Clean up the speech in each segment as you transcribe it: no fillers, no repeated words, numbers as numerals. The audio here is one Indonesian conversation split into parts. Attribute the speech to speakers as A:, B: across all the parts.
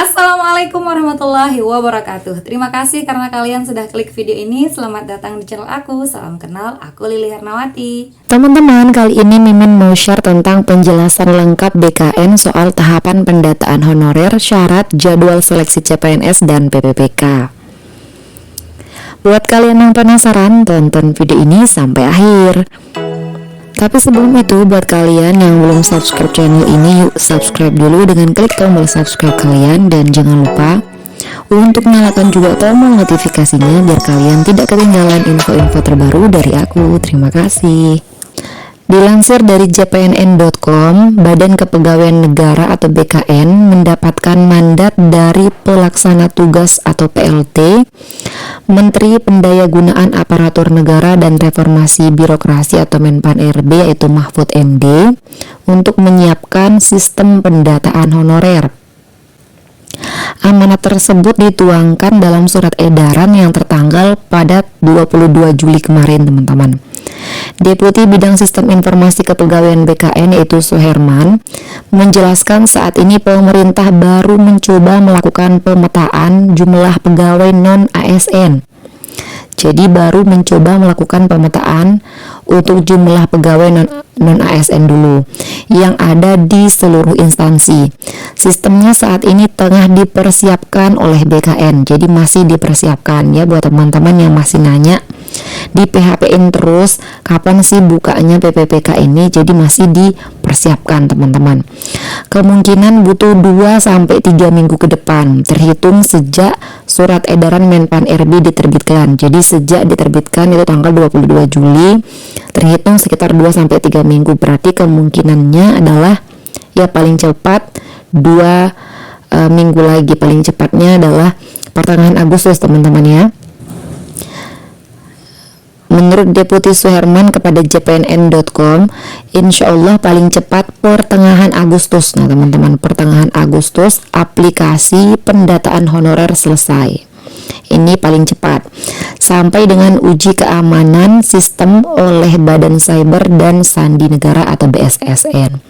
A: Assalamualaikum warahmatullahi wabarakatuh. Terima kasih karena kalian sudah klik video ini. Selamat datang di channel aku. Salam kenal, aku Lili Hernawati.
B: Teman-teman, kali ini Mimin mau share tentang penjelasan lengkap BKN soal tahapan pendataan honorer, syarat, jadwal seleksi CPNS dan PPPK. Buat kalian yang penasaran, tonton video ini sampai akhir. Tapi sebelum itu, buat kalian yang belum subscribe channel ini, yuk subscribe dulu dengan klik tombol subscribe kalian. Dan jangan lupa untuk nyalakan juga tombol notifikasinya biar kalian tidak ketinggalan info-info terbaru dari aku. Terima kasih. Dilansir dari jpnn.com, Badan Kepegawaian Negara atau BKN mendapatkan mandat dari Pelaksana Tugas atau PLT, Menteri Pendayagunaan Aparatur Negara dan Reformasi Birokrasi atau Menpan-RB yaitu Mahfud MD untuk menyiapkan sistem pendataan honorer. Amanat tersebut dituangkan dalam surat edaran yang tertanggal pada 22 Juli kemarin, teman-teman. Deputi Bidang Sistem Informasi Kepegawaian BKN yaitu Suherman menjelaskan saat ini pemerintah baru mencoba melakukan pemetaan jumlah pegawai non-ASN. Jadi baru mencoba melakukan pemetaan untuk jumlah pegawai non-ASN dulu yang ada di seluruh instansi. Sistemnya saat ini tengah dipersiapkan oleh BKN. Jadi masih dipersiapkan ya buat teman-teman yang masih nanya di PHP-in terus kapan sih bukanya PPPK ini. Jadi masih dipersiapkan, teman-teman. Kemungkinan butuh 2-3 minggu ke depan terhitung sejak surat edaran Menpan-RB diterbitkan. Jadi sejak diterbitkan itu tanggal 22 Juli terhitung sekitar 2-3 minggu. Berarti kemungkinannya adalah ya paling cepat 2 minggu lagi. Paling cepatnya adalah pertengahan Agustus, teman-teman ya. Menurut Deputi Suherman kepada jpnn.com, insya Allah paling cepat pertengahan Agustus. Nah teman-teman, pertengahan Agustus aplikasi pendataan honorer selesai. Ini paling cepat. Sampai dengan uji keamanan sistem oleh Badan Cyber dan Sandi Negara atau BSSN.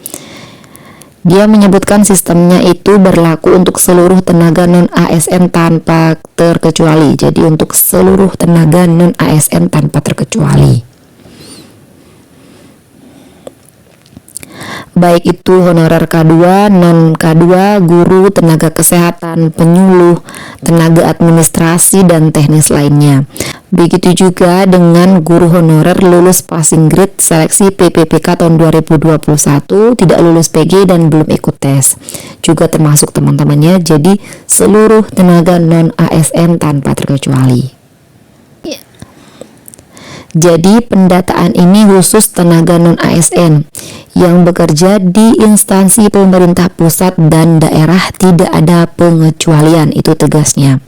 B: Dia menyebutkan sistemnya itu berlaku untuk seluruh tenaga non-ASN tanpa terkecuali. Jadi untuk seluruh tenaga non-ASN tanpa terkecuali. Baik itu honorer K2, non-K2, guru, tenaga kesehatan, penyuluh, tenaga administrasi, dan teknis lainnya. Begitu juga dengan guru honorer lulus passing grade seleksi PPPK tahun 2021, tidak lulus PG dan belum ikut tes. Juga termasuk teman-temannya, jadi seluruh tenaga non-ASN tanpa terkecuali. Jadi pendataan ini khusus tenaga non-ASN yang bekerja di instansi pemerintah pusat dan daerah, tidak ada pengecualian, itu tegasnya.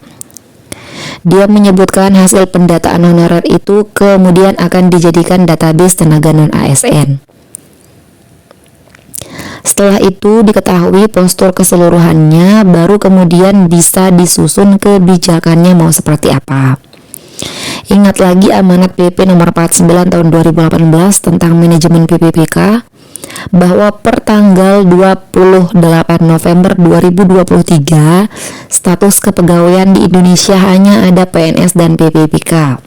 B: Dia menyebutkan hasil pendataan honorer itu kemudian akan dijadikan database tenaga non-ASN. Setelah itu diketahui postur keseluruhannya, baru kemudian bisa disusun kebijakannya mau seperti apa. Ingat lagi amanat PP nomor 49 tahun 2018 tentang manajemen PPPK bahwa per tanggal 28 November 2023 status kepegawaian di Indonesia hanya ada PNS dan PPPK.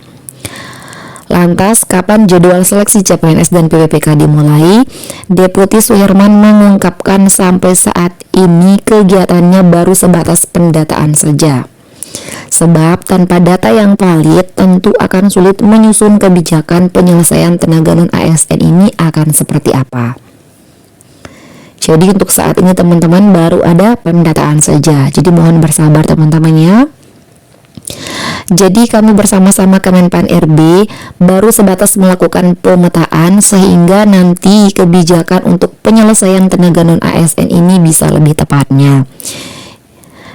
B: Lantas kapan jadwal seleksi CPNS dan PPPK dimulai? Deputi Suherman mengungkapkan sampai saat ini kegiatannya baru sebatas pendataan saja. Sebab tanpa data yang valid tentu akan sulit menyusun kebijakan penyelesaian tenaga non-ASN ini akan seperti apa. Jadi untuk saat ini teman-teman baru ada pendataan saja. Jadi mohon bersabar teman-teman ya. Jadi kami bersama-sama Kemenpan-RB baru sebatas melakukan pemetaan sehingga nanti kebijakan untuk penyelesaian tenaga non-ASN ini bisa lebih tepatnya.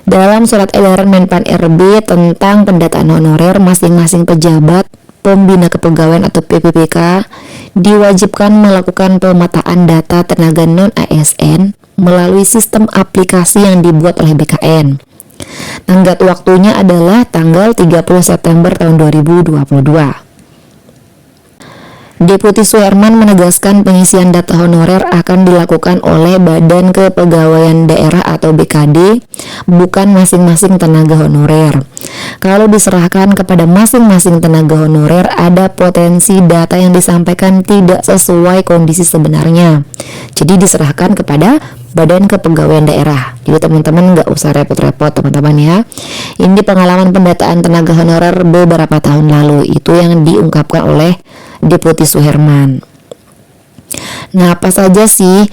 B: Dalam surat edaran Menpan-RB tentang pendataan honorer, masing-masing pejabat pembina kepegawaian atau PPPK diwajibkan melakukan pemetaan data tenaga non-ASN melalui sistem aplikasi yang dibuat oleh BKN. Tenggat waktunya adalah tanggal 30 September tahun 2022. Deputi Suherman menegaskan pengisian data honorer akan dilakukan oleh Badan Kepegawaian Daerah atau BKD, bukan masing-masing tenaga honorer. Kalau diserahkan kepada masing-masing tenaga honorer, ada potensi data yang disampaikan tidak sesuai kondisi sebenarnya. Jadi diserahkan kepada Badan Kepegawaian Daerah. Jadi teman-teman nggak usah repot-repot teman-teman ya. Ini pengalaman pendataan tenaga honorer beberapa tahun lalu, itu yang diungkapkan oleh Deputi Suherman. Nah, apa saja sih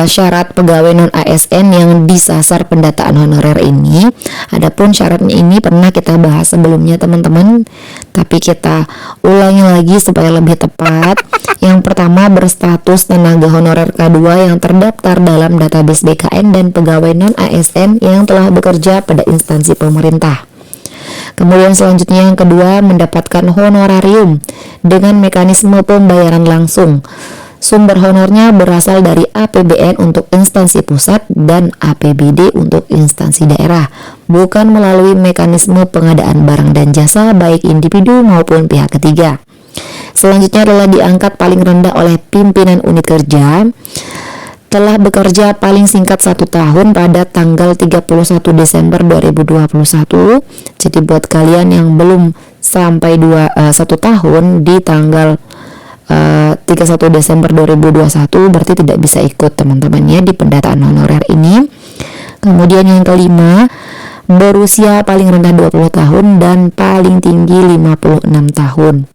B: syarat pegawai non ASN yang disasar pendataan honorer ini? Adapun syaratnya ini pernah kita bahas sebelumnya teman-teman, tapi kita ulangi lagi supaya lebih tepat. Yang pertama, berstatus tenaga honorer K2 yang terdaftar dalam database BKN dan pegawai non ASN yang telah bekerja pada instansi pemerintah. Kemudian selanjutnya yang kedua, mendapatkan honorarium dengan mekanisme pembayaran langsung. Sumber honornya berasal dari APBN untuk instansi pusat dan APBD untuk instansi daerah, bukan melalui mekanisme pengadaan barang dan jasa baik individu maupun pihak ketiga. Selanjutnya adalah diangkat paling rendah oleh pimpinan unit kerja, telah bekerja paling singkat 1 tahun pada tanggal 31 Desember 2021. Jadi buat kalian yang belum sampai 1 tahun di tanggal 31 Desember 2021 berarti tidak bisa ikut teman-temannya di pendataan honorer ini. Kemudian yang kelima, berusia paling rendah 20 tahun dan paling tinggi 56 tahun.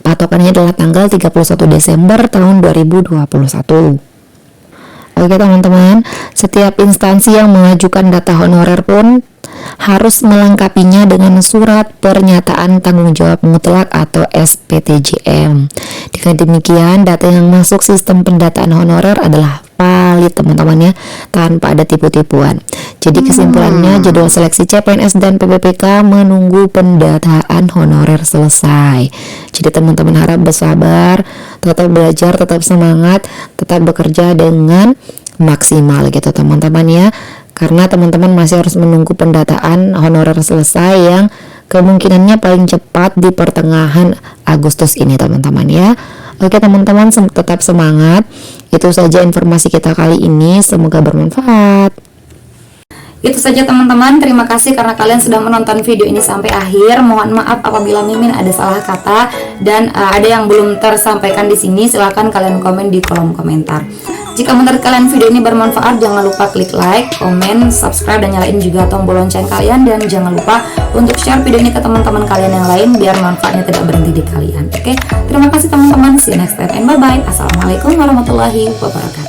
B: Patokannya adalah tanggal 31 Desember tahun 2021. Oke teman-teman, setiap instansi yang mengajukan data honorer pun harus melengkapinya dengan surat pernyataan tanggung jawab mutlak atau SPTJM. Dengan demikian, data yang masuk sistem pendataan honorer adalah valid teman-teman ya, tanpa ada tipu-tipuan. Jadi kesimpulannya, jadwal seleksi CPNS dan PPPK menunggu pendataan honorer selesai. Jadi teman-teman harap bersabar, tetap belajar, tetap semangat, tetap bekerja dengan maksimal gitu teman-teman ya. Karena teman-teman masih harus menunggu pendataan honorer selesai yang kemungkinannya paling cepat di pertengahan Agustus ini teman-teman ya. Oke teman-teman, tetap semangat. Itu saja informasi kita kali ini, semoga bermanfaat.
A: Itu saja teman-teman, terima kasih karena kalian sudah menonton video ini sampai akhir. Mohon maaf apabila Mimin ada salah kata dan ada yang belum tersampaikan di sini. Silahkan kalian komen di kolom komentar. Jika menurut kalian video ini bermanfaat, jangan lupa klik like, komen, subscribe, dan nyalain juga tombol lonceng kalian. Dan jangan lupa untuk share video ini ke teman-teman kalian yang lain biar manfaatnya tidak berhenti di kalian. Oke, terima kasih teman-teman. See you next time and bye-bye. Assalamualaikum warahmatullahi wabarakatuh.